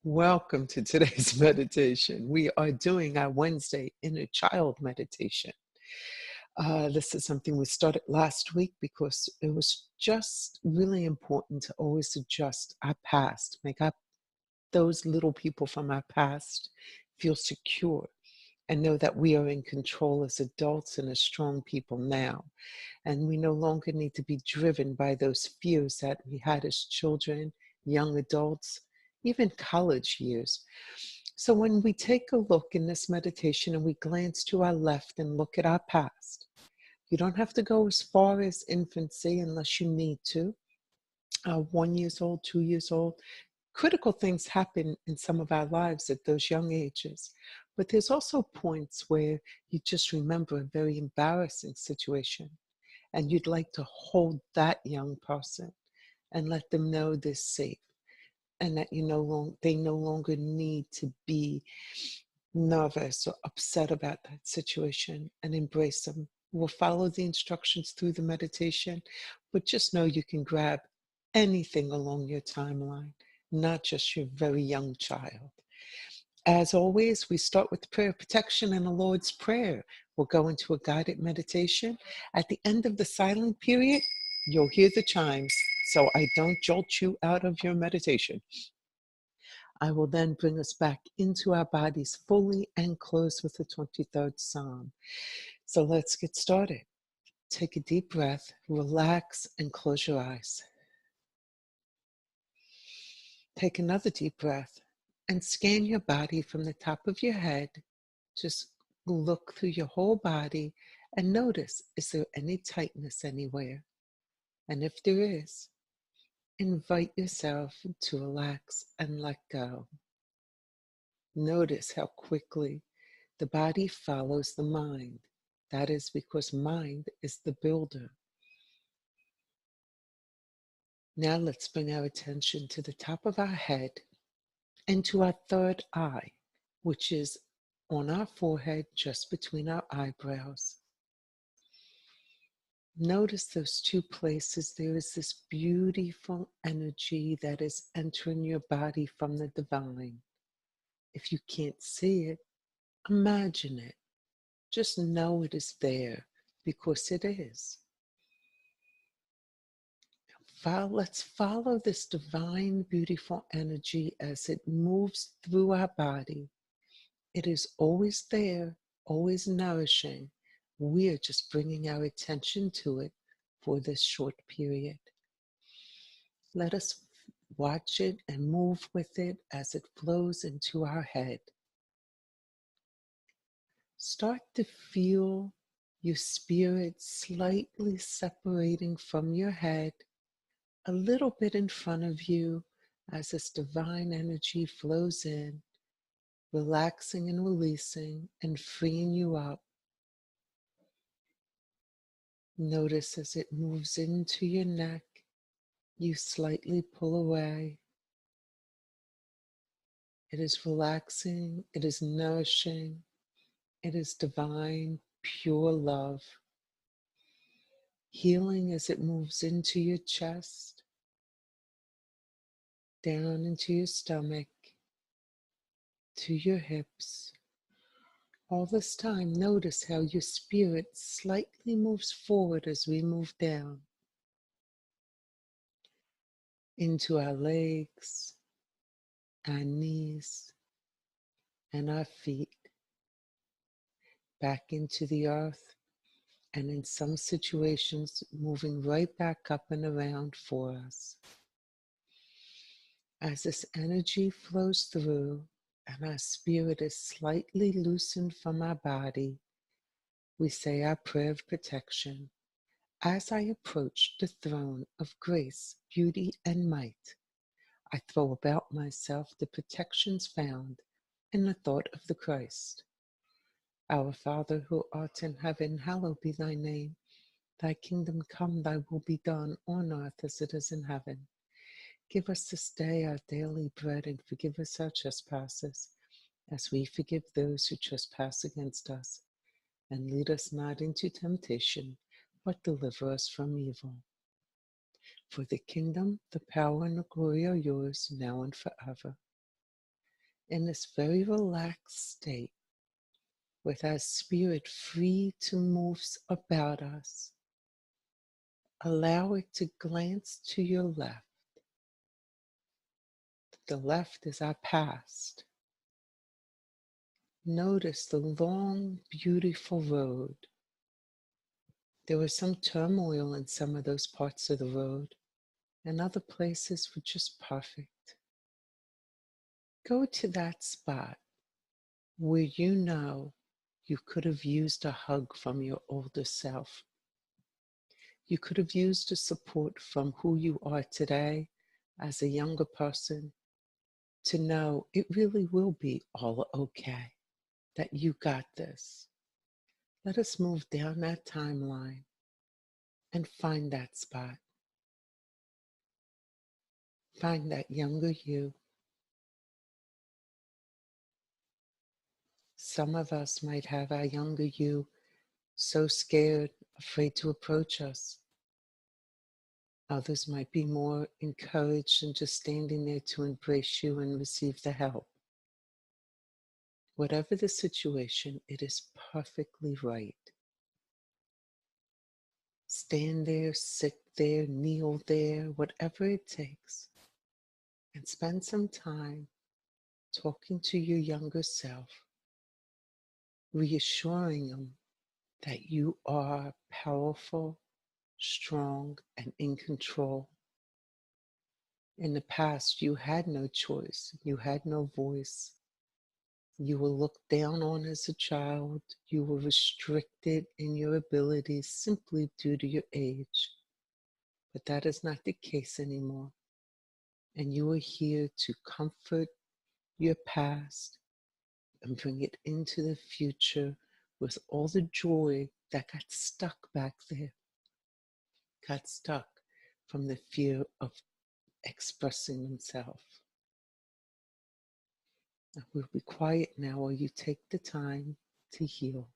Welcome to today's meditation. We are doing our Wednesday inner child meditation. This is something we started last week because it was just really important to always adjust our past, those little people from our past feel secure and know that we are in control as adults and as strong people now. And we no longer need to be driven by those fears that we had as children, young adults, even college years. So when we take a look in this meditation and we glance to our left and look at our past, you don't have to go as far as infancy unless you need to. 1 years old, 2 years old. Critical things happen in some of our lives at those young ages. But there's also points where you just remember a very embarrassing situation and you'd like to hold that young person and let them know they're safe and that they no longer need to be nervous or upset about that situation, and embrace them. We'll follow the instructions through the meditation, but just know you can grab anything along your timeline, not just your very young child. As always, we start with prayer protection and the Lord's Prayer. We'll go into a guided meditation. At the end of the silent period, you'll hear the chimes, so I don't jolt you out of your meditation. I will then bring us back into our bodies fully and close with the 23rd Psalm. So let's get started. Take a deep breath, relax, and close your eyes. Take another deep breath and scan your body from the top of your head. Just look through your whole body and notice, is there any tightness anywhere? And if there is, invite yourself to relax and let go. Notice how quickly the body follows the mind. That is because mind is the builder. Now let's bring our attention to the top of our head and to our third eye, which is on our forehead, just between our eyebrows. Notice those two places. There is this beautiful energy that is entering your body from the divine. If you can't see it, imagine it. Just know it is there because it is. Let's follow this divine, beautiful energy as it moves through our body. It is always there, always nourishing. We are just bringing our attention to it for this short period. Let us watch it and move with it as it flows into our head. Start to feel your spirit slightly separating from your head, a little bit in front of you as this divine energy flows in, relaxing and releasing and freeing you up. Notice as it moves into your neck, you slightly pull away. It is relaxing, it is nourishing, it is divine, pure love. Healing as it moves into your chest, down into your stomach, to your hips. All this time, notice how your spirit slightly moves forward as we move down into our legs, our knees, and our feet, back into the earth, and in some situations, moving right back up and around for us. As this energy flows through and our spirit is slightly loosened from our body, we say our prayer of protection. As I approach the throne of grace, beauty, and might, I throw about myself the protections found in the thought of the Christ. Our Father who art in heaven, hallowed be thy name. Thy kingdom come, thy will be done on earth as it is in heaven. Give us this day our daily bread, and forgive us our trespasses, as we forgive those who trespass against us. And lead us not into temptation, but deliver us from evil. For the kingdom, the power, and the glory are yours, now and forever. in this very relaxed state, with our spirit free to move about us, allow it to glance to your left. The left is our past. Notice the long, beautiful road. There was some turmoil in some of those parts of the road, and other places were just perfect. Go to that spot where you know you could have used a hug from your older self. You could have used the support from who you are today as a younger person to know it really will be all okay, that you got this. Let us move down that timeline and find that spot. Find that younger you. Some of us might have our younger you so scared, afraid to approach us. Others might be more encouraged and just standing there to embrace you and receive the help. Whatever the situation, it is perfectly right. Stand there, sit there, kneel there, whatever it takes, and spend some time talking to your younger self, reassuring them that you are powerful, strong, and in control. In the past, you had no choice, you had no voice. You were looked down on as a child. You were restricted in your abilities simply due to your age. But that is not the case anymore. And you are here to comfort your past and bring it into the future with all the joy that got stuck back there, got stuck from the fear of expressing themselves. We'll be quiet now while you take the time to heal.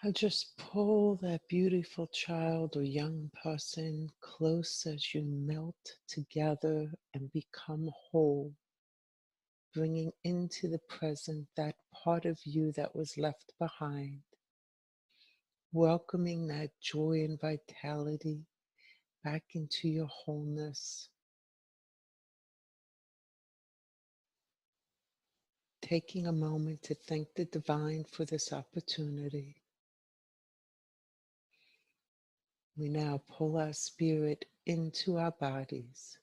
Now just pull that beautiful child or young person close as you melt together and become whole, bringing into the present that part of you that was left behind, welcoming that joy and vitality back into your wholeness, taking a moment to thank the divine for this opportunity. We now pull our spirit into our bodies,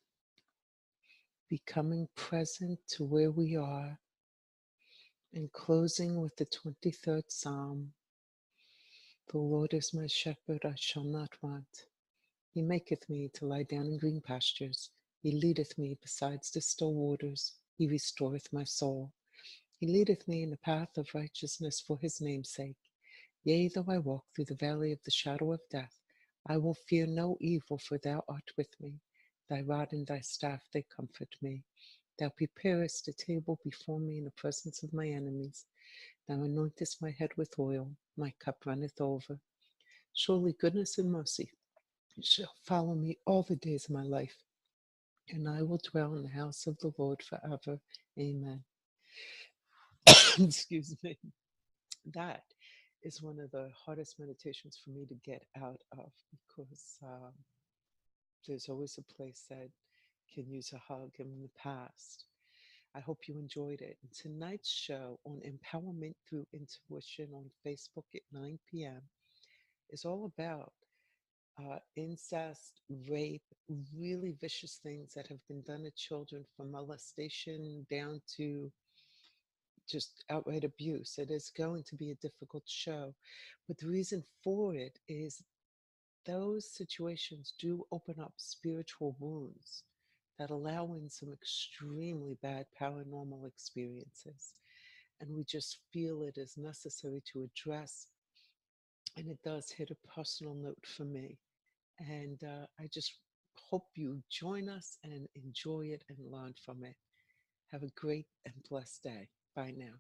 becoming present to where we are, and closing with the 23rd Psalm. The Lord is my shepherd, I shall not want. He maketh me to lie down in green pastures. He leadeth me beside the still waters. He restoreth my soul. He leadeth me in the path of righteousness for his name's sake. Yea, though I walk through the valley of the shadow of death, I will fear no evil, for thou art with me. Thy rod and thy staff, they comfort me. Thou preparest a table before me in the presence of my enemies. Thou anointest my head with oil, my cup runneth over. Surely goodness and mercy shall follow me all the days of my life, and I will dwell in the house of the Lord forever. Amen. Excuse me. That is one of the hardest meditations for me to get out of because there's always a place that can use a hug in the past. I hope you enjoyed it. And tonight's show on Empowerment Through Intuition on Facebook at 9 p.m. is all about incest, rape, really vicious things that have been done to children, from molestation down to just outright abuse. It is going to be a difficult show. But the reason for it is those situations do open up spiritual wounds that allow in some extremely bad paranormal experiences. And we just feel it is necessary to address. And it does hit a personal note for me. And I just hope you join us and enjoy it and learn from it. Have a great and blessed day. Bye now.